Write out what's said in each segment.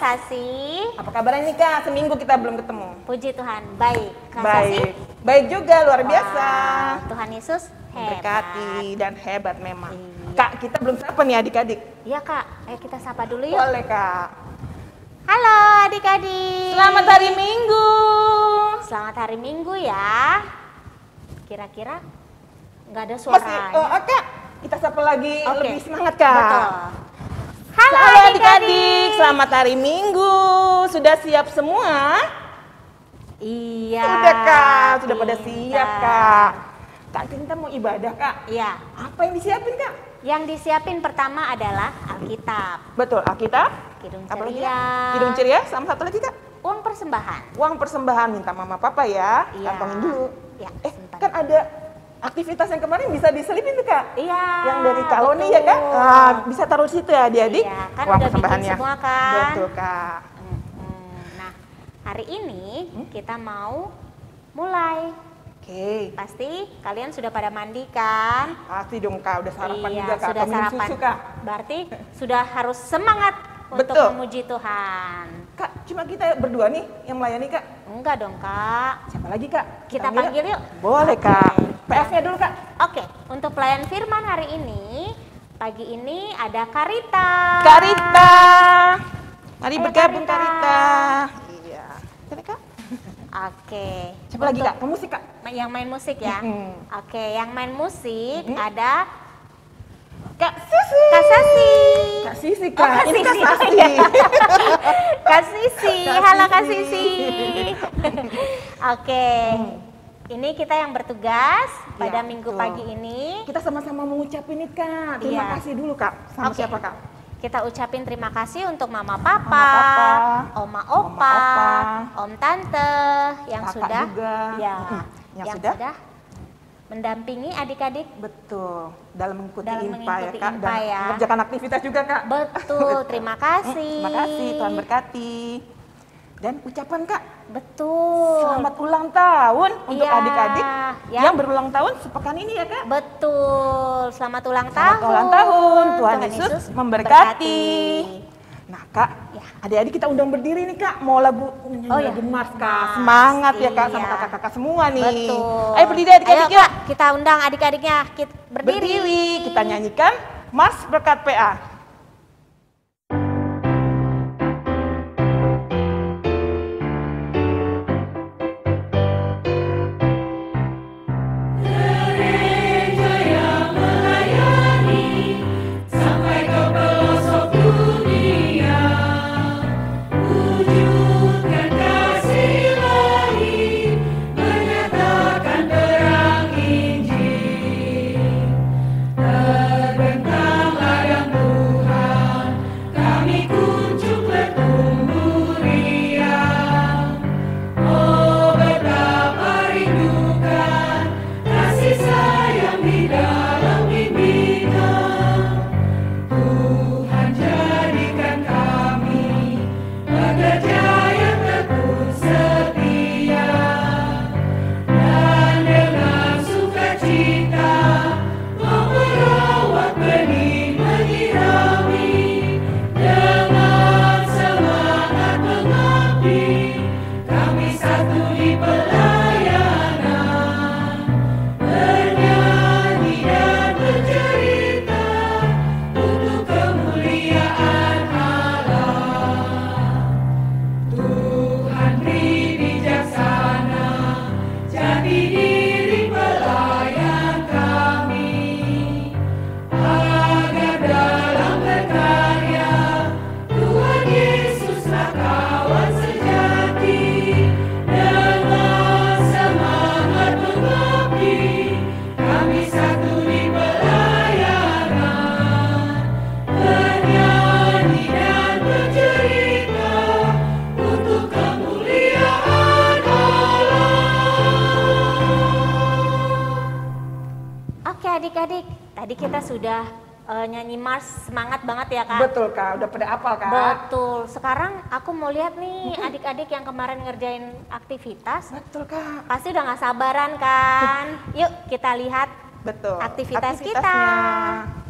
Sasi. Apa kabarnya nih Kak? Seminggu kita belum ketemu. Puji Tuhan, baik. Kak Baik. Sasi? Baik juga, luar biasa. Tuhan Yesus hebat. Berkati dan hebat memang. Iya. Kak, kita belum sapa nih adik-adik. Iya Kak, ayo kita sapa dulu yuk. Boleh Kak. Halo adik-adik. Selamat hari Minggu. Selamat hari Minggu ya. Kira-kira nggak ada suaranya. Kak, kita sapa lagi Oke. lebih semangat Kak. Betul. Halo adik-adik, selamat hari Minggu. Sudah siap semua? Iya. Sudah Kak, sudah pada pintar. siap Kak. Kak, kita mau ibadah Kak. Iya. Apa yang disiapin Kak? Yang disiapin pertama adalah Alkitab, Betul, Alkitab. Kidung Apa lagi? Ceria, Kidung ceria, sama satu lagi Kak. uang persembahan. Uang persembahan, minta mama papa ya. Iya. Kantongin dulu. Ya, simpan. Kan ada aktivitas yang kemarin bisa diselipin tuh Kak. Iya. Yang dari Kaloni ya Kak. betul. Ah, bisa taruh situ ya adik-adik. Iya, kan uang udah persembahannya. bikin semua kan. Betul Kak. Nah, hari ini kita mau mulai. Oke. Pasti kalian sudah pada mandi kan? Pasti dong Kak, udah sarapan Iya, juga Kak. sudah Atau minum sarapan. susu Kak. Berarti sudah harus semangat untuk Betul. memuji Tuhan. Kak, cuma kita berdua nih yang melayani Kak. Enggak dong, Kak. Siapa lagi Kak? Kita panggil yuk. Boleh Oke. Kak. PF-nya dulu Kak. Oke, untuk pelayan firman hari ini, pagi ini ada Karita. Karita. Mari Ayo, bergabung Karita. Karita. Iya. Sini Kak. Oke. Siapa lagi Kak? Pemusik Kak. Yang main musik ya. Mm-mm. Oke, yang main musik ada Kak Sisi. Kak Sasi. Kak Sisi Oh, Kak. Kak Ini Kak Sisi. Sasi. Kak Sisi. Kak Halo Kak Sisi. Sisi. Oke. Ini kita yang bertugas pada Iya, minggu betul. pagi ini. Kita sama-sama mengucapin nih Kak. Terima Iya. kasih dulu Kak. Sama Oke. siapa Kak? Kita ucapin terima kasih untuk Mama Papa, Papa, Oma Oma Opa, Opa, Om Tante yang Kakak sudah juga. ya, Yang yang sudah? sudah mendampingi adik-adik. Betul. Dalam mengikuti Dalam IMPA ya mengikuti Kak. IMPA Dan ya. mengerjakan aktivitas juga Kak. Betul, terima kasih. Terima kasih, Tuhan berkati. Dan ucapan Kak, Betul. selamat ulang tahun untuk Iya, adik-adik ya. yang berulang tahun sepekan ini ya Kak. Betul. Selamat ulang Selamat tahun. ulang tahun, Tuhan Yesus memberkati. Nah Kak, Ya. adik-adik kita undang berdiri nih Kak, mau lagu Oh, ya. lagu Mars Kak. Mars, Semangat ya Kak sama iya. kakak-kakak semua nih. Betul. Ayo berdiri adik-adik Ayo, ya. Kak, kita undang adik-adiknya. Kita berdiri. Kita nyanyikan Mars berkat PA. Oke adik-adik, tadi kita sudah nyanyi Mars, semangat banget ya Kak? Betul Kak, udah pada apal Kak. Betul. Sekarang aku mau lihat nih adik-adik yang kemarin ngerjain aktivitas, Betul Kak. pasti udah gak sabaran kan? Yuk kita lihat Betul. aktivitas kita. Aktivitasnya.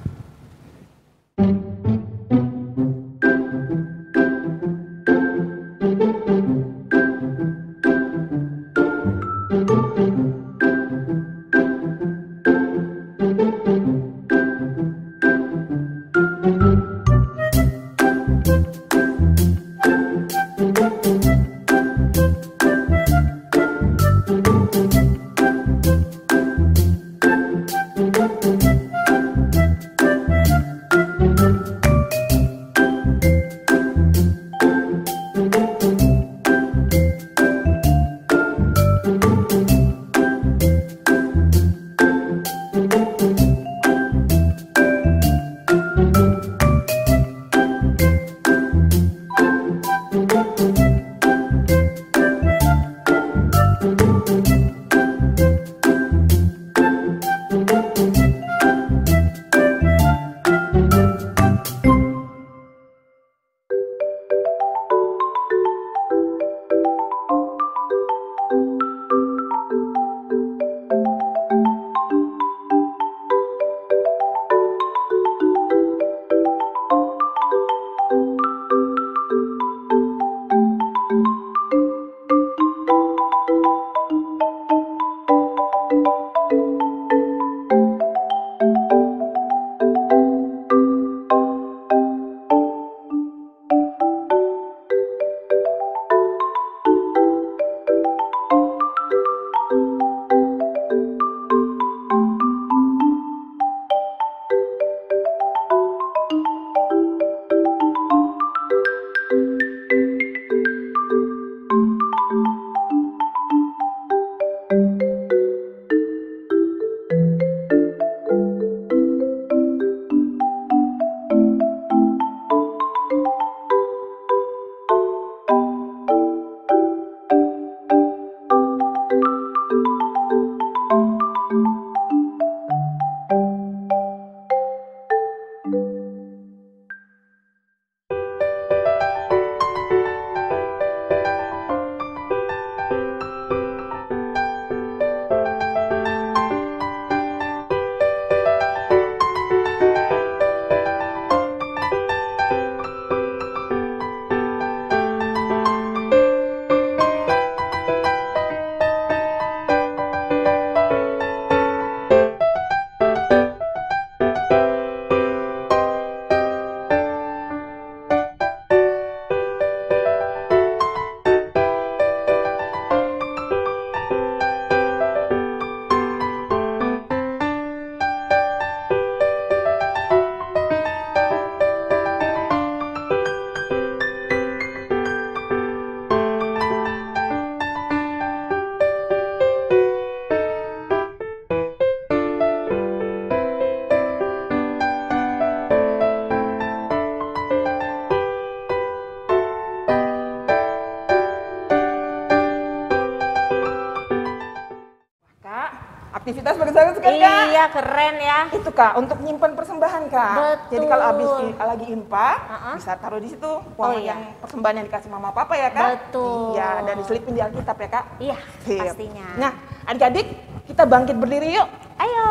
Aktivitas bagus-bagus kan Kak? Iya, keren ya. Itu Kak, untuk nyimpan persembahan Kak. Betul. Jadi kalau habis lagi infak, bisa taruh di situ uang iya. yang persembahan yang dikasih mama papa ya Kak. Betul. Iya, dan diselipin di Alkitab ya Kak. Iya, Sip. pastinya. Nah, adik-adik, kita bangkit berdiri yuk. Ayo.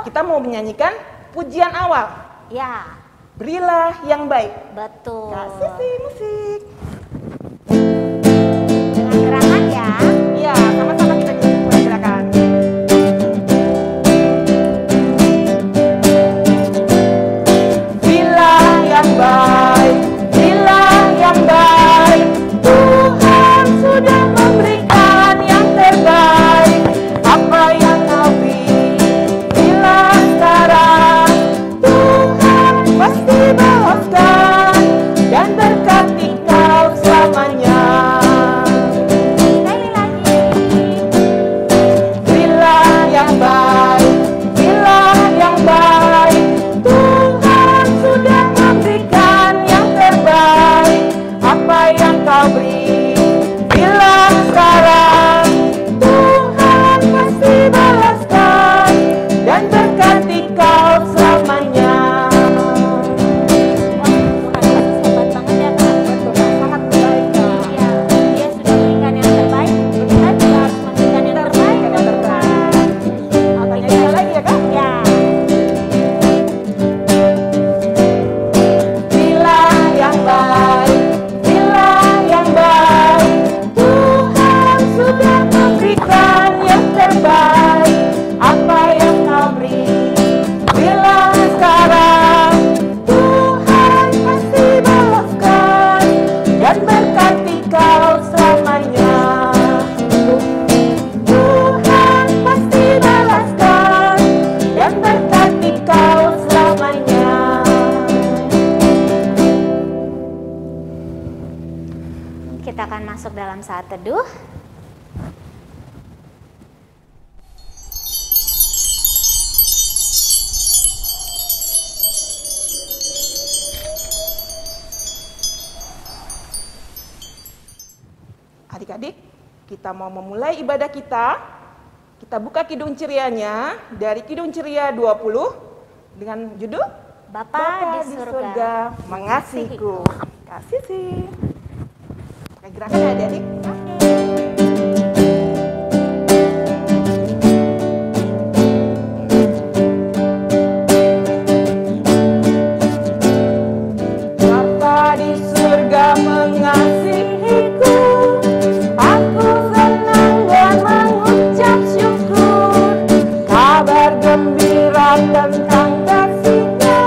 Kita mau menyanyikan pujian awal. Ya, Berilah yang baik. betul. Kasih sih musik. Dengan gerakan ya. Iya, sama-sama kita mulai gerakan. Berilah yang baik, berilah yang baik. Tuhan sudah memberikan yang terbaik. Apa yang kau beri, berilah sekarang. Tuhan pasti balaskan dan berkati kau selamanya. Sekali lagi. Berilah yang baik, berilah yang baik. Tuhan sudah memberikan yang terbaik. Apa yang kau beri, berilah sekarang. Tuhan pasti balaskan dan berkati kau selamanya. Wah, Tuhan Yesus hebat banget ya Kak. Sangat baik Kak. Iya, dia sudah memberikan yang terbaik. Kita juga harus memberikan yang terbaik buat Tuhan. Oke, Tanya sekali lagi ya Kak. ya. Berilah yang baik, berilah yang baik. Tuhan sudah memberikan yang terbaik. Apa yang kau beri, berilah sekarang. Tuhan pasti balaskan dan berkati kau selamanya. Tuhan pasti balaskan dan berkati kau selamanya. Kita akan masuk dalam saat teduh. Adik-adik, kita mau memulai ibadah kita. Kita buka Kidung Cerianya dari Kidung Ceria 20 dengan judul Bapa di surga mengasihiku. Kasih sih. Pakai gerakan ya adik-adik. Bapa di surga mengasihiku. Aku senang dan mengucap syukur. Kabar gembira tentang kasih-Nya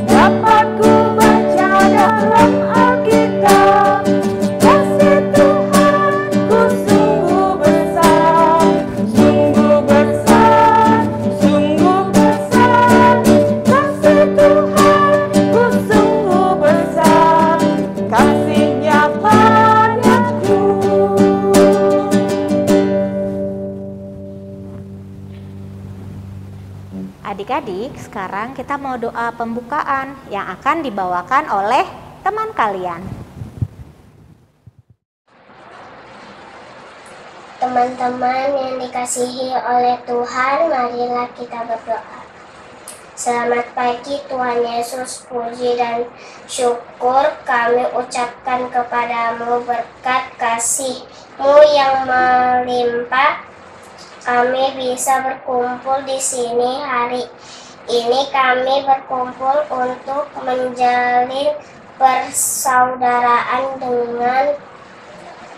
dapat ku baca dalam Alkitab. Kasih Tuhan ku sungguh besar, sungguh besar, sungguh besar. Kasih Tuhan ku sungguh besar, kasih-Nya padaku. Adik-adik, sekarang kita mau doa pembukaan yang akan dibawakan oleh teman kalian. Teman-teman yang dikasihi oleh Tuhan, marilah kita berdoa. Selamat pagi Tuhan Yesus, puji dan syukur kami ucapkan kepadamu berkat kasih-Mu yang melimpah. Kami bisa berkumpul di sini hari ini. Kami berkumpul untuk menjalin persaudaraan dengan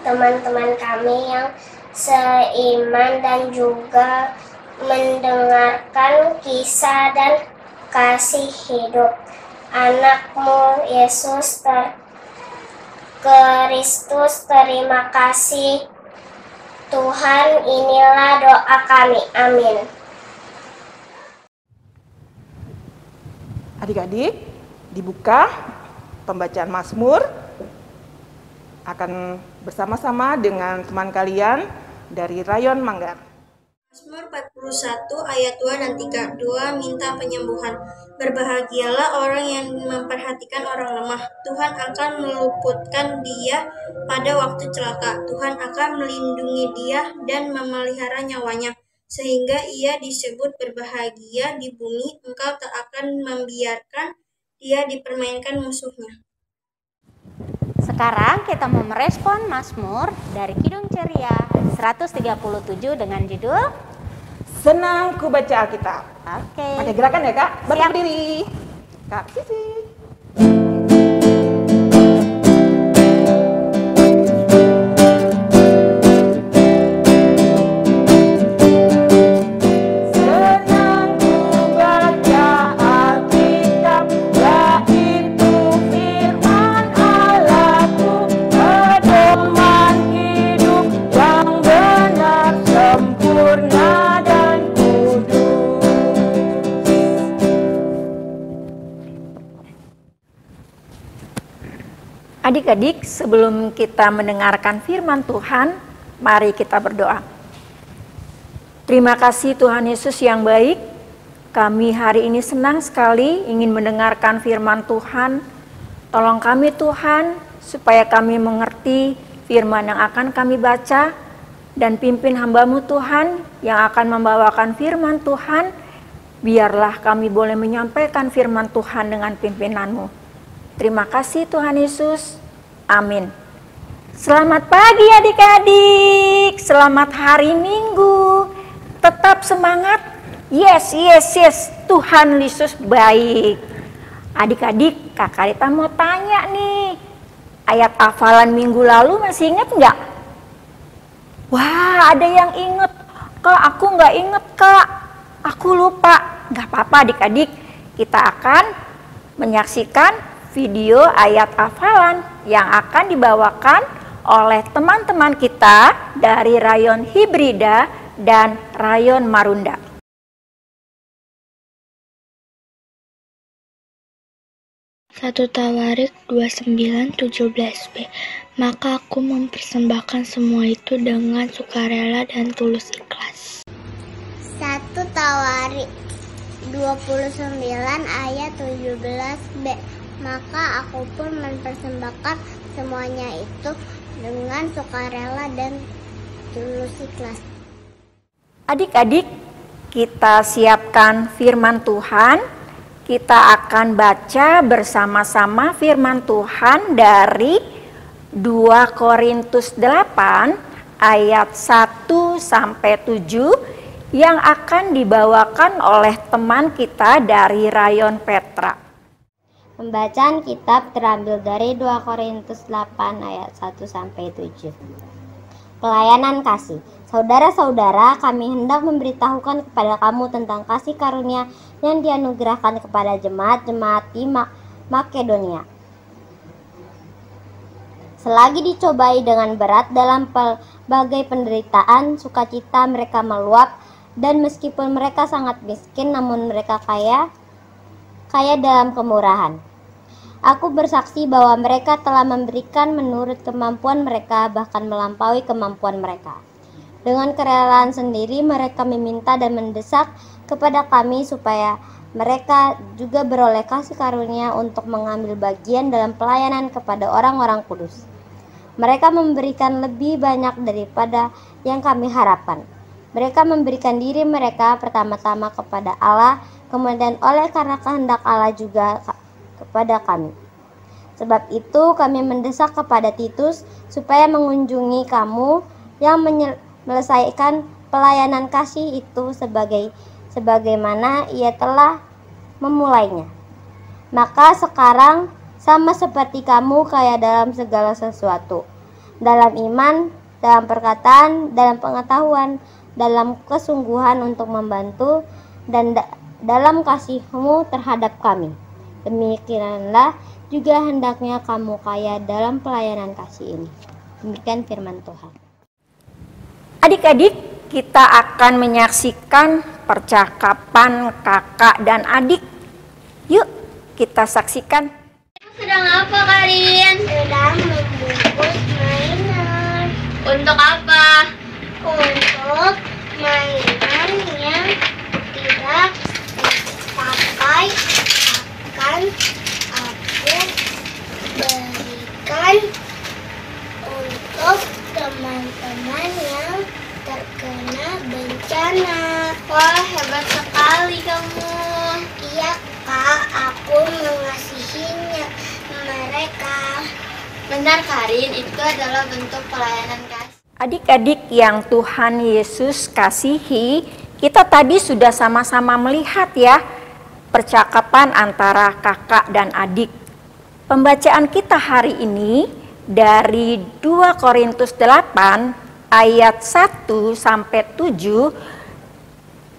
teman-teman kami yang seiman dan juga mendengarkan kisah dan kasih hidup anak-Mu Yesus Kristus. Terima kasih Tuhan, inilah doa kami. Amin. Adik-adik, dibuka pembacaan Mazmur. Akan bersama-sama dengan teman kalian dari Rayon Manggar. Mazmur 41 ayat 2 dan 3. 2. Minta penyembuhan. Berbahagialah orang yang memperhatikan orang lemah. Tuhan akan meluputkan dia pada waktu celaka. Tuhan akan melindungi dia dan memelihara nyawanya. sehingga ia disebut berbahagia di bumi. Engkau tak akan membiarkan dia dipermainkan musuhnya. Sekarang kita mau merespon Mazmur dari Kidung Ceria 137 dengan judul Senang ku baca Alkitab. Oke. Pakai gerakan ya, Kak? Siap. Berdiri. Kak Sisi. Senang ku baca Alkitab, yaitu firman Allahku, pedoman hidup yang benar, sempurna dan kudus. Adik-adik, sebelum kita mendengarkan firman Tuhan, mari kita berdoa. Terima kasih Tuhan Yesus yang baik. Kami hari ini senang sekali ingin mendengarkan firman Tuhan. Tolong kami Tuhan, supaya kami mengerti firman yang akan kami baca, dan pimpin hamba-Mu Tuhan yang akan membawakan firman Tuhan. Biarlah kami boleh menyampaikan firman Tuhan dengan pimpinan-Mu. Terima kasih Tuhan Yesus. Amin. Selamat pagi adik-adik. Selamat hari Minggu. Tetap semangat. Yes. Tuhan Yesus baik. Adik-adik, Kakak Rita mau tanya nih. Ayat hafalan minggu lalu masih ingat nggak? Wah, ada yang inget. Kak, aku nggak inget, Kak. Aku lupa. Nggak apa-apa adik-adik. Kita akan menyaksikan video ayat hafalan yang akan dibawakan oleh teman-teman kita dari Rayon Hibrida dan Rayon Marunda. Satu Tawarik 29:17b. Maka aku mempersembahkan semua itu dengan sukarela dan tulus ikhlas. 1 Tawarik 29 ayat 17b. Maka aku pun mempersembahkan semuanya itu dengan sukarela dan tulus ikhlas. Adik-adik, kita siapkan firman Tuhan. Kita akan baca bersama-sama firman Tuhan dari 2 Korintus 8 ayat 1 sampai 7 yang akan dibawakan oleh teman kita dari Rayon Petra. Pembacaan kitab terambil dari 2 Korintus 8 ayat 1 sampai 7. Pelayanan kasih. Saudara-saudara, kami hendak memberitahukan kepada kamu tentang kasih karunia yang dianugerahkan kepada jemaat-jemaat di Makedonia. Selagi dicobai dengan berat dalam pelbagai penderitaan, sukacita mereka meluap, dan meskipun mereka sangat miskin, namun mereka kaya dalam kemurahan. Aku bersaksi bahwa mereka telah memberikan menurut kemampuan mereka, bahkan melampaui kemampuan mereka. Dengan kerelaan sendiri mereka meminta dan mendesak kepada kami supaya mereka juga beroleh kasih karunia untuk mengambil bagian dalam pelayanan kepada orang-orang kudus. Mereka memberikan lebih banyak daripada yang kami harapkan. Mereka memberikan diri mereka pertama-tama kepada Allah, kemudian oleh karena kehendak Allah juga kepada kami. Sebab itu kami mendesak kepada Titus supaya mengunjungi kamu yang menyelesaikan pelayanan kasih itu sebagaimana ia telah memulainya. Maka sekarang sama seperti kamu kaya dalam segala sesuatu, dalam iman, dalam perkataan, dalam pengetahuan, dalam kesungguhan untuk membantu, dan dalam kasihmu terhadap kami. Demikianlah juga hendaknya kamu kaya dalam pelayanan kasih ini. Demikian firman Tuhan. Adik-adik, kita akan menyaksikan percakapan kakak dan adik. Yuk, kita saksikan. Sedang apa kalian? Sedang membungkus mainan. Untuk apa? Untuk mainan yang tidak dipakai akan aku berikan untuk teman-teman yang terkena bencana. sana. Wah, hebat sekali kamu. Iya, Kak, aku mengasihinya mereka. Benar, Karin, itu adalah bentuk pelayanan kasih. Adik-adik yang Tuhan Yesus kasihi, kita tadi sudah sama-sama melihat ya percakapan antara kakak dan adik. Pembacaan kita hari ini dari 2 Korintus 8 ayat 1 sampai 7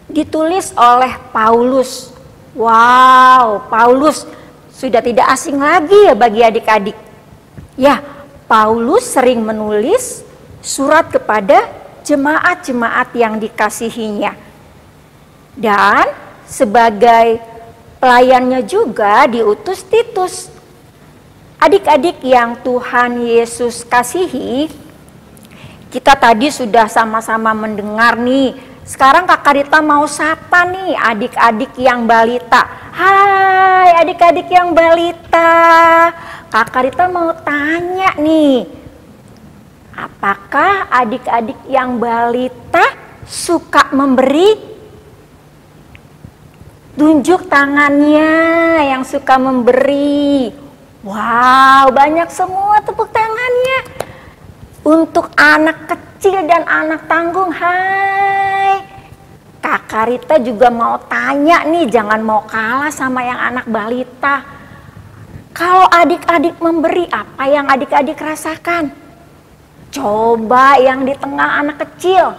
ditulis oleh Paulus. Wow, Paulus sudah tidak asing lagi ya bagi adik-adik. Ya, Paulus sering menulis surat kepada jemaat-jemaat yang dikasihinya. Dan sebagai pelayannya juga diutus Titus. Adik-adik yang Tuhan Yesus kasihi, kita tadi sudah sama-sama mendengar nih. Sekarang Kakak Rita mau sapa nih adik-adik yang balita. Hai adik-adik yang balita. Kakak Rita mau tanya nih. Apakah adik-adik yang balita suka memberi? Tunjuk tangannya yang suka memberi. Wow, banyak semua tepuk tangannya. Untuk anak kecil dan anak tanggung, hai. Kakak Rita juga mau tanya nih, jangan mau kalah sama yang anak balita. Kalau adik-adik memberi, apa yang adik-adik rasakan? Coba yang di tengah anak kecil.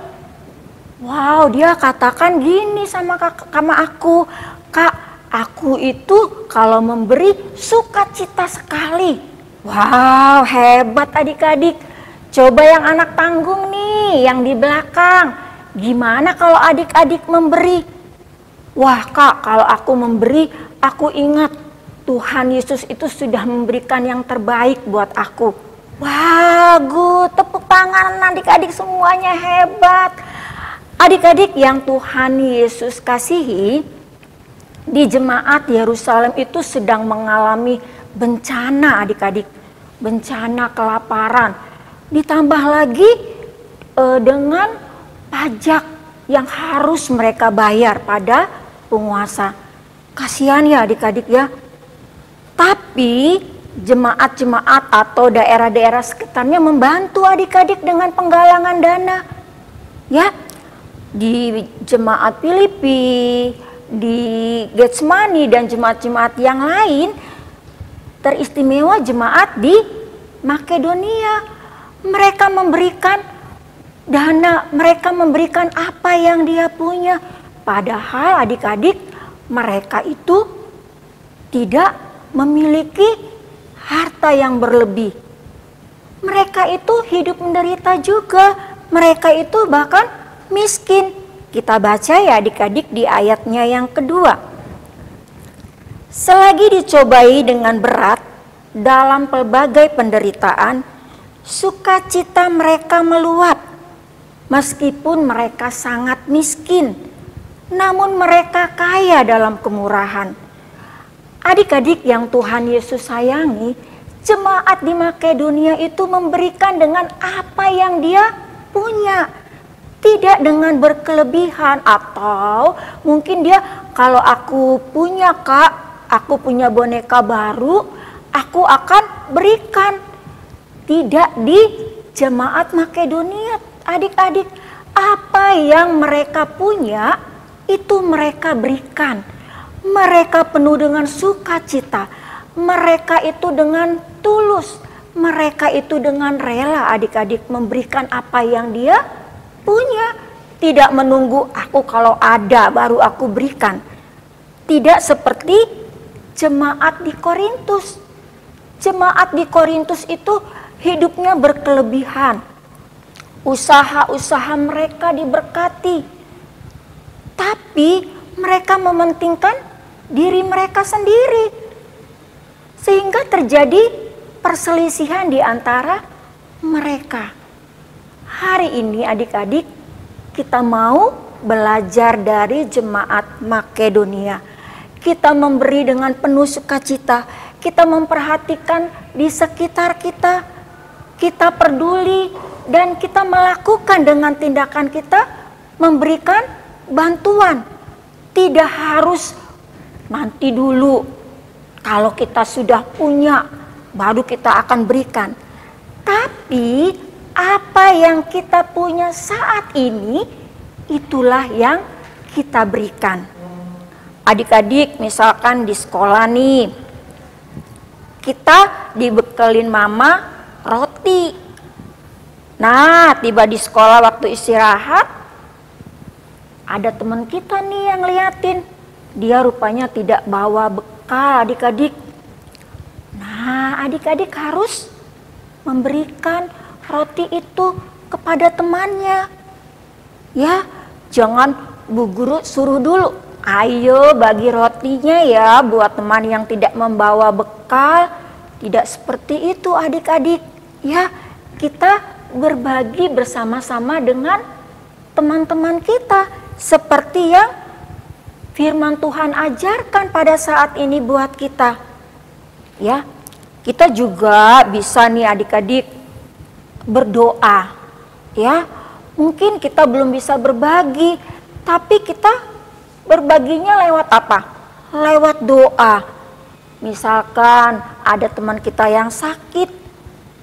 Wow, dia katakan gini sama aku. Kak, aku itu kalau memberi sukacita sekali. Wow, hebat adik-adik. Coba yang anak tanggung nih, yang di belakang. Gimana kalau adik-adik memberi? Wah Kak, kalau aku memberi, aku ingat Tuhan Yesus itu sudah memberikan yang terbaik buat aku. Wah, good, tepuk tangan adik-adik semuanya, hebat. Adik-adik yang Tuhan Yesus kasihi, di jemaat Yerusalem itu sedang mengalami bencana adik-adik. Bencana kelaparan. Ditambah lagi dengan pajak yang harus mereka bayar pada penguasa. Kasihan ya adik-adik ya. Tapi jemaat-jemaat atau daerah-daerah sekitarnya membantu adik-adik dengan penggalangan dana. Ya, di jemaat Filipi, di Getsemani dan jemaat-jemaat yang lain, teristimewa jemaat di Makedonia. Mereka memberikan dana, mereka memberikan apa yang dia punya. Padahal adik-adik, mereka itu tidak memiliki harta yang berlebih. Mereka itu hidup menderita juga. Mereka itu bahkan miskin. Kita baca ya adik-adik di ayatnya yang kedua. Selagi dicobai dengan berat dalam pelbagai penderitaan, sukacita mereka meluap. Meskipun mereka sangat miskin, namun mereka kaya dalam kemurahan. Adik-adik yang Tuhan Yesus sayangi, jemaat di Makedonia itu memberikan dengan apa yang dia punya. Tidak dengan berkelebihan atau mungkin dia kalau aku punya Kak, aku punya boneka baru, aku akan berikan. Tidak di jemaat Makedonia, adik-adik, apa yang mereka punya itu mereka berikan. Mereka penuh dengan sukacita, mereka itu dengan tulus, mereka itu dengan rela adik-adik memberikan apa yang dia punya. Tidak menunggu aku kalau ada baru aku berikan. Tidak seperti jemaat di Korintus. Jemaat di Korintus itu hidupnya berkelebihan. Usaha-usaha mereka diberkati. Tapi mereka mementingkan diri mereka sendiri. Sehingga terjadi perselisihan di antara mereka. Hari ini adik-adik kita mau belajar dari jemaat Makedonia. Kita memberi dengan penuh sukacita. Kita memperhatikan di sekitar kita. Kita peduli dan kita melakukan dengan tindakan kita memberikan bantuan. Tidak harus nanti dulu, kalau kita sudah punya baru kita akan berikan. Tapi apa yang kita punya saat ini, itulah yang kita berikan. Adik-adik misalkan di sekolah nih, kita dibekelin mama roti. Nah, tiba di sekolah waktu istirahat, ada teman kita nih yang liatin, dia rupanya tidak bawa bekal adik-adik. Nah, adik-adik harus memberikan roti itu kepada temannya. Ya, jangan Bu Guru suruh dulu, ayo bagi rotinya ya buat teman yang tidak membawa bekal. Tidak seperti itu adik-adik. Ya, kita berbagi bersama-sama dengan teman-teman kita. Seperti yang firman Tuhan ajarkan pada saat ini buat kita. Ya, kita juga bisa nih adik-adik berdoa. Ya, mungkin kita belum bisa berbagi, tapi kita berbaginya lewat apa? Lewat doa. Misalkan ada teman kita yang sakit,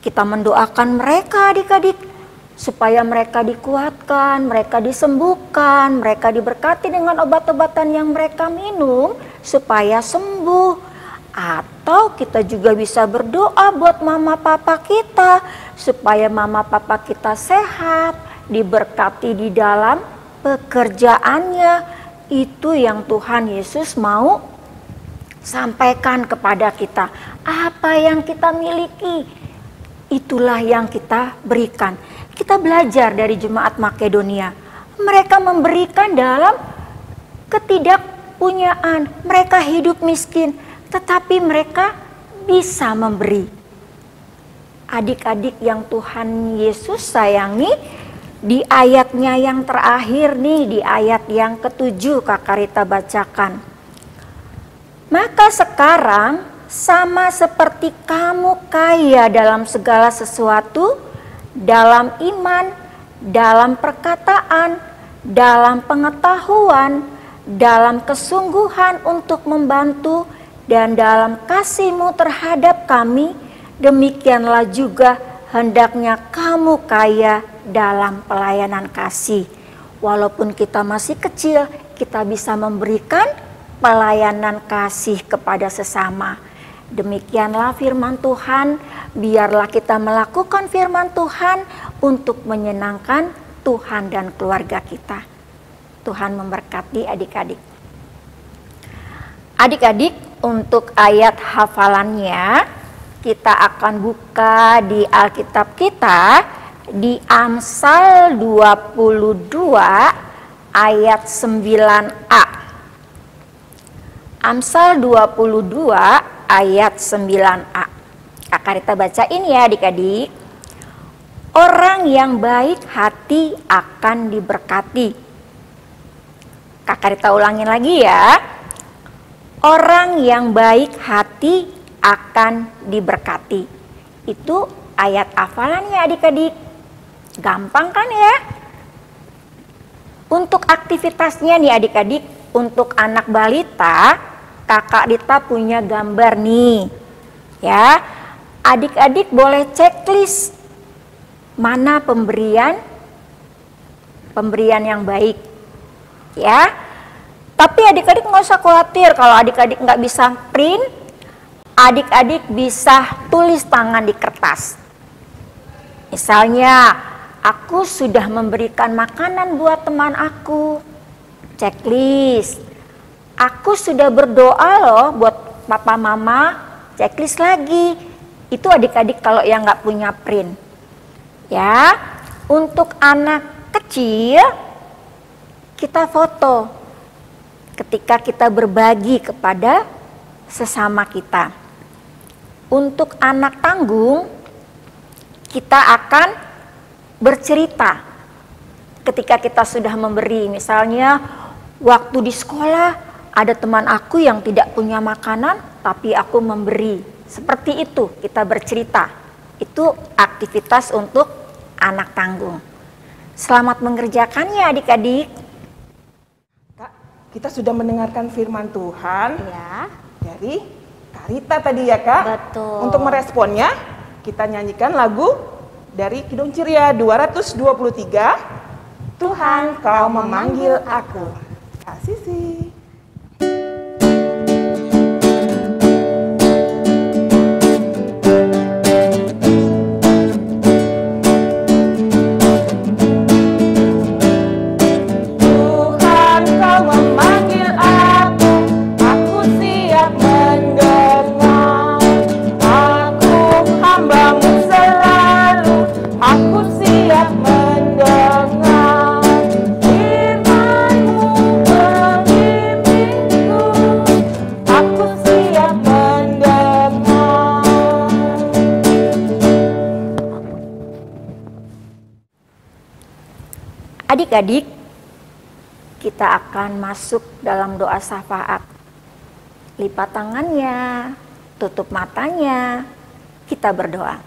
kita mendoakan mereka adik-adik, supaya mereka dikuatkan, mereka disembuhkan, mereka diberkati dengan obat-obatan yang mereka minum supaya sembuh. Atau kita juga bisa berdoa buat mama papa kita supaya mama papa kita sehat, diberkati di dalam pekerjaannya. Itu yang Tuhan Yesus mau sampaikan kepada kita. Apa yang kita miliki, itulah yang kita berikan. Kita belajar dari Jemaat Makedonia. Mereka memberikan dalam ketidakpunyaan. Mereka hidup miskin, tetapi mereka bisa memberi. Adik-adik yang Tuhan Yesus sayangi, di ayatnya yang terakhir nih, di ayat yang ke-7 Kakak Rita bacakan. Maka sekarang sama seperti kamu kaya dalam segala sesuatu, dalam iman, dalam perkataan, dalam pengetahuan, dalam kesungguhan untuk membantu, dan dalam kasih-Mu terhadap kami, demikianlah juga hendaknya kamu kaya dalam pelayanan kasih. Walaupun kita masih kecil, kita bisa memberikan pelayanan kasih kepada sesama. Demikianlah firman Tuhan, biarlah kita melakukan firman Tuhan untuk menyenangkan Tuhan dan keluarga kita. Tuhan memberkati adik-adik. Adik-adik, untuk ayat hafalannya kita akan buka di Alkitab kita di Amsal 22 ayat 9a. Amsal 22 ayat 9a. Kakak Rita bacain ya adik-adik. Orang yang baik hati akan diberkati. Kakak Rita ulangin lagi ya. Orang yang baik hati akan diberkati. Itu ayat hafalannya adik-adik. Gampang kan ya? Untuk aktivitasnya nih adik-adik, untuk anak balita, Kakak Rita punya gambar nih. Ya, adik-adik boleh checklist mana pemberian yang baik. Ya, tapi adik-adik nggak usah khawatir kalau adik-adik nggak bisa print, adik-adik bisa tulis tangan di kertas. Misalnya, aku sudah memberikan makanan buat teman aku, checklist. Aku sudah berdoa loh buat papa mama, checklist lagi. Itu adik-adik kalau yang nggak punya print. Ya, untuk anak kecil, kita foto ketika kita berbagi kepada sesama kita. Untuk anak tanggung, kita akan bercerita ketika kita sudah memberi. Misalnya, waktu di sekolah ada teman aku yang tidak punya makanan, tapi aku memberi. Seperti itu, kita bercerita. Itu aktivitas untuk anak tanggung. Selamat mengerjakannya adik-adik. kita sudah mendengarkan firman Tuhan Ya, dari Karita tadi ya Kak. betul. Untuk meresponnya, kita nyanyikan lagu dari Kidung Ceria 223, Tuhan Kau Memanggil Aku. Kak Sisi. Tuhan Kau memanggil aku siap mendengar. Aku hamba-Mu selalu, aku siap mendengar. Firman-Mu membimbingku, aku siap mendengar. Adik-adik, kita akan masuk dalam doa syafaat. Lipat tangannya, tutup matanya, kita berdoa.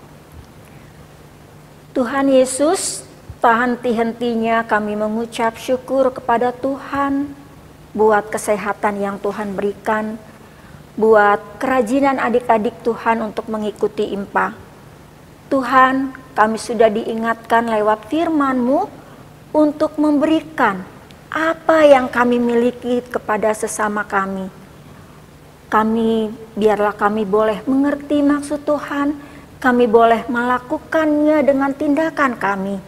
Tuhan Yesus, tak henti-hentinya kami mengucap syukur kepada Tuhan buat kesehatan yang Tuhan berikan, buat kerajinan adik-adik Tuhan untuk mengikuti IMPA. Tuhan, kami sudah diingatkan lewat firman-Mu untuk memberikan apa yang kami miliki kepada sesama kami. Biarlah kami boleh mengerti maksud Tuhan, kami boleh melakukannya dengan tindakan kami.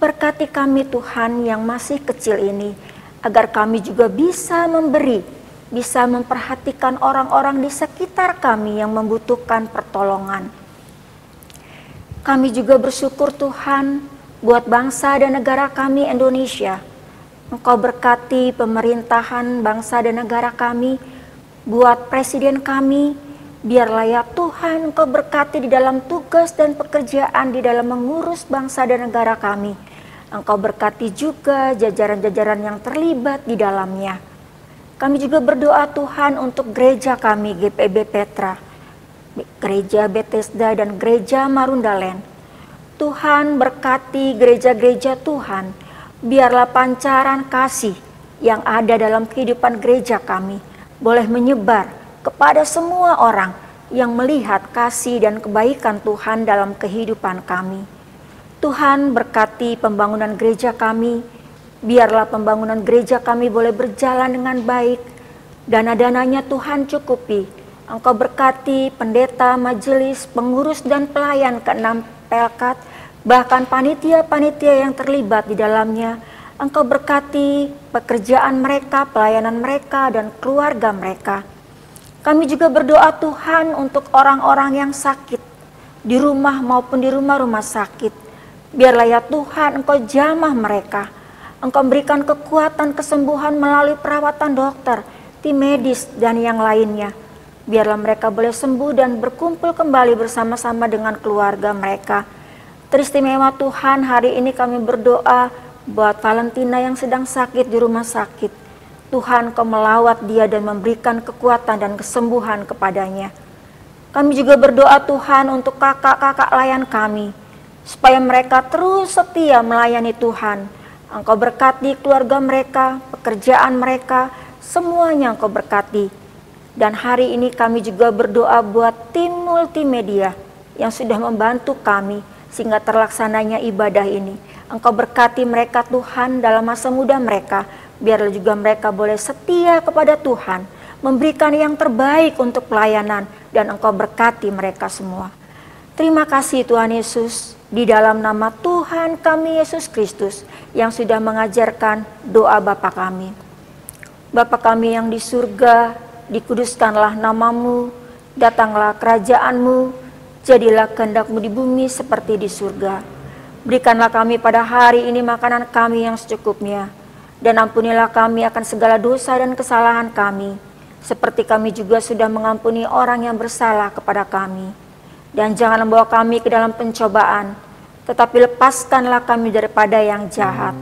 Berkati kami Tuhan yang masih kecil ini, agar kami juga bisa memberi, bisa memperhatikan orang-orang di sekitar kami yang membutuhkan pertolongan. Kami juga bersyukur Tuhan, buat bangsa dan negara kami Indonesia. Engkau berkati pemerintahan bangsa dan negara kami, buat presiden kami, biarlah ya Tuhan Engkau berkati di dalam tugas dan pekerjaan di dalam mengurus bangsa dan negara kami. Engkau berkati juga jajaran-jajaran yang terlibat di dalamnya. Kami juga berdoa Tuhan untuk gereja kami GPB Petra, gereja Bethesda dan gereja Marundalen. Tuhan berkati gereja-gereja Tuhan, biarlah pancaran kasih yang ada dalam kehidupan gereja kami boleh menyebar kepada semua orang yang melihat kasih dan kebaikan Tuhan dalam kehidupan kami. Tuhan berkati pembangunan gereja kami, biarlah pembangunan gereja kami boleh berjalan dengan baik, dana-dananya Tuhan cukupi. Engkau berkati pendeta, majelis, pengurus dan pelayan ke-6 Pelkat, bahkan panitia-panitia yang terlibat di dalamnya. Engkau berkati pekerjaan mereka, pelayanan mereka, dan keluarga mereka. Kami juga berdoa Tuhan untuk orang-orang yang sakit, di rumah maupun di rumah-rumah sakit. Biarlah ya Tuhan Engkau jamah mereka. Engkau berikan kekuatan kesembuhan melalui perawatan dokter, tim medis, dan yang lainnya. Biarlah mereka boleh sembuh dan berkumpul kembali bersama-sama dengan keluarga mereka. Teristimewa Tuhan, hari ini kami berdoa buat Valentina yang sedang sakit di rumah sakit. Tuhan Kau melawat dia dan memberikan kekuatan dan kesembuhan kepadanya. Kami juga berdoa Tuhan untuk kakak-kakak layan kami, supaya mereka terus setia melayani Tuhan. Engkau berkati keluarga mereka, pekerjaan mereka, semuanya Engkau berkati. Dan hari ini kami juga berdoa buat tim multimedia yang sudah membantu kami sehingga terlaksananya ibadah ini. Engkau berkati mereka Tuhan dalam masa muda mereka, biarlah juga mereka boleh setia kepada Tuhan, memberikan yang terbaik untuk pelayanan, dan Engkau berkati mereka semua. Terima kasih Tuhan Yesus, di dalam nama Tuhan kami Yesus Kristus yang sudah mengajarkan doa Bapa kami. Bapa kami yang di surga, dikuduskanlah namamu, datanglah kerajaan-Mu, jadilah kehendak-Mu di bumi seperti di surga. Berikanlah kami pada hari ini makanan kami yang secukupnya, dan ampunilah kami akan segala dosa dan kesalahan kami, seperti kami juga sudah mengampuni orang yang bersalah kepada kami. Dan jangan membawa kami ke dalam pencobaan, tetapi lepaskanlah kami daripada yang jahat.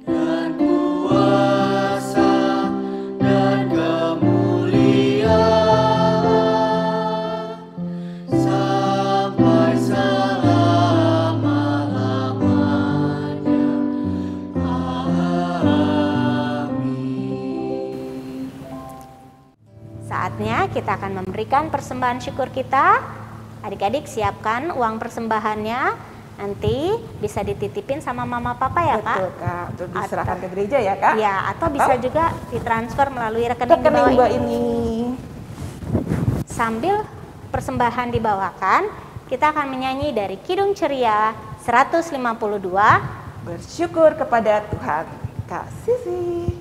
Dan kuasa kita akan memberikan persembahan syukur kita. Adik-adik siapkan uang persembahannya, nanti bisa dititipin sama mama papa ya Kak. Betul Kak, untuk diserahkan ke gereja ya Kak. Ya, atau bisa juga ditransfer melalui rekening di bawah ini. Sambil persembahan dibawakan, kita akan menyanyi dari Kidung Ceria 152. Bersyukur kepada Tuhan. Kak Sisi.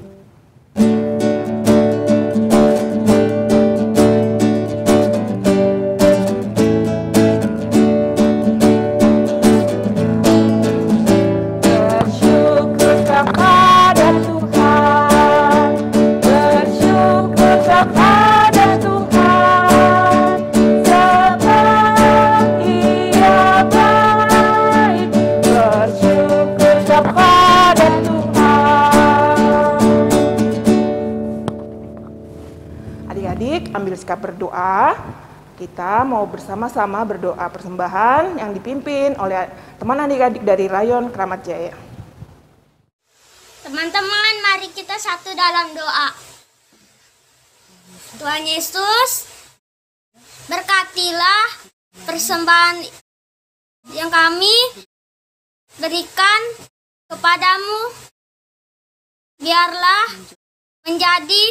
Ambil sikap berdoa. Kita mau bersama-sama berdoa persembahan yang dipimpin oleh teman adik-adik dari Rayon Kramat Jaya. Teman-teman, mari kita satu dalam doa. Tuhan Yesus, berkatilah persembahan yang kami berikan kepadamu. Biarlah menjadi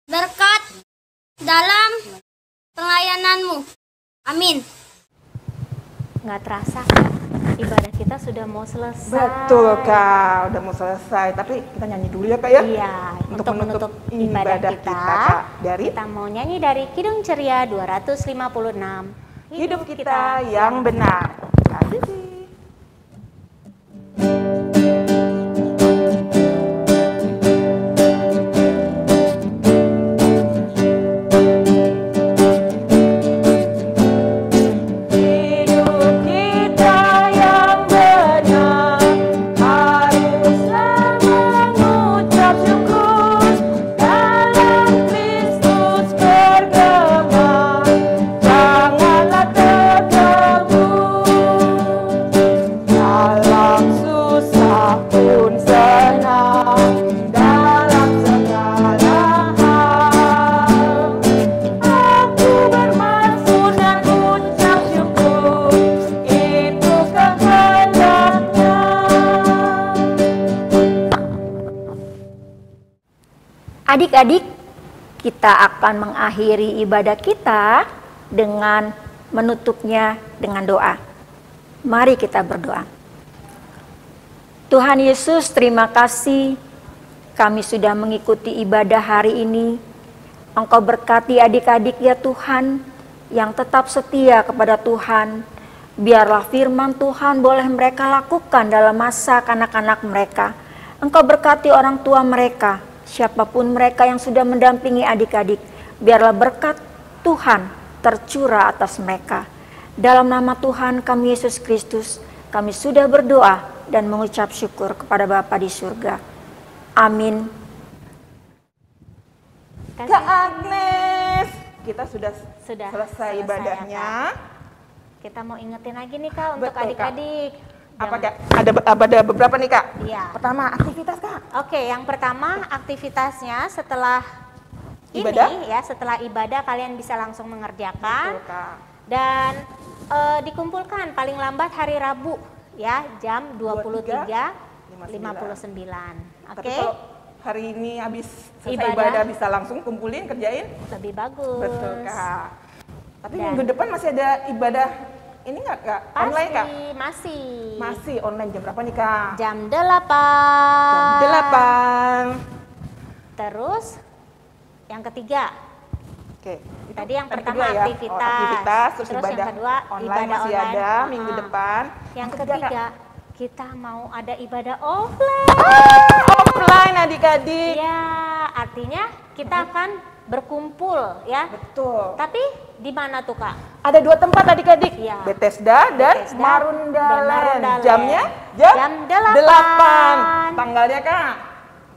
berkat dalam pelayananmu. Amin. Nggak terasa, ibadah kita sudah mau selesai. Betul Kak, udah mau selesai. Tapi kita nyanyi dulu ya Kak ya. Iya, untuk menutup ibadah kita dari kita mau nyanyi dari Kidung Ceria 256. Hidup kita yang benar. Kak Sisi. Adik-adik, kita akan mengakhiri ibadah kita dengan menutupnya dengan doa. Mari kita berdoa. Tuhan Yesus, terima kasih kami sudah mengikuti ibadah hari ini. Engkau berkati adik-adik ya Tuhan, yang tetap setia kepada Tuhan. Biarlah firman Tuhan boleh mereka lakukan dalam masa kanak-kanak mereka. Engkau berkati orang tua mereka, siapapun mereka yang sudah mendampingi adik-adik, biarlah berkat Tuhan tercurah atas mereka. Dalam nama Tuhan kami Yesus Kristus, kami sudah berdoa dan mengucap syukur kepada Bapa di surga. Amin. Kak Agnes, kita sudah selesai ya, ibadahnya. Kita mau ingetin lagi nih Kak untuk Betul, adik-adik. Apa Kak? Ada beberapa nih Kak. Iya. Pertama aktivitas Kak. Oke, yang pertama aktivitasnya setelah Ibadah? ini ya, setelah ibadah kalian bisa langsung mengerjakan. Betul Kak. Dan dikumpulkan paling lambat hari Rabu ya, jam 23.59. Tapi Oke. kalau hari ini habis selesai ibadah bisa langsung kumpulin, kerjain. Lebih bagus. Betul Kak. Tapi Dan minggu depan masih ada ibadah ini nggak Kak? Online Kak? Masih. Masih online jam berapa nih Kak? Jam 8. Jam 8. Terus yang ketiga. Oke. Tadi yang pertama kedua ya. aktivitas. Aktivitas, terus yang ibadah kedua online ibadah masih online. ada minggu depan. Yang Ketiga, ketiga Kak. kita mau ada ibadah offline. Offline adik-adik. Ya, artinya kita akan berkumpul ya. Betul. Tapi di mana tuh Kak? Ada dua tempat adik-adik, Iya. Bethesda dan Bethesda Marundalen. dan Marundalen. Jamnya Jam 8. Tanggalnya Kak?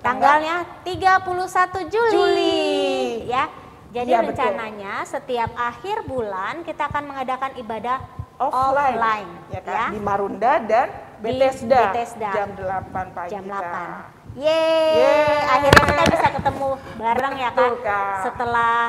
Tanggalnya 31 Juli. Ya. Jadi Iya, betul. rencananya setiap akhir bulan kita akan mengadakan ibadah Offline. Ya, Kak? ya. Di Marunda dan Di Bethesda. Bethesda. Jam 8 pagi. Jam 8. Kak. Yeay, akhirnya kita bisa ketemu bareng ya Betul, Kak. Kak. Setelah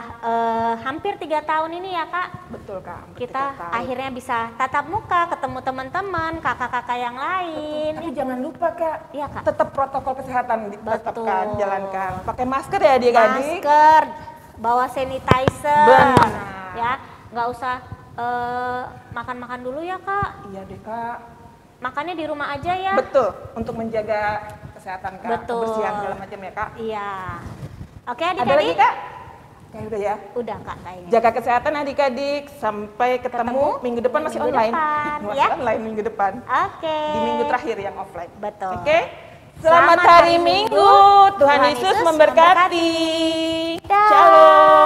hampir 3 tahun ini ya Kak, Betul Kak. kita akhirnya bisa tatap muka, ketemu teman-teman, kakak-kakak yang lain. Tapi jangan lupa Kak, Iya Kak. tetap protokol kesehatan tetap Betul. kan jalankan. Pakai masker ya adik-adik. Masker, bawa sanitizer, Benar. ya, nggak usah makan-makan dulu ya Kak. Iya deh Kak. Makannya di rumah aja ya. Betul, untuk menjaga kesehatan Kak, Betul. kebersihan segala macam ya Kak. Iya. Oke Ada lagi adik-adik. Kak? Kayak udah ya. Udah Kak kayaknya. Jaga kesehatan adik-adik, sampai ketemu minggu depan masih minggu online. depan, Masih ya. online minggu depan. Oke. Di minggu terakhir yang offline. Betul. Oke. Selamat hari Minggu. Tuhan Tuhan Yesus Yesus memberkati. Dah. Shalom.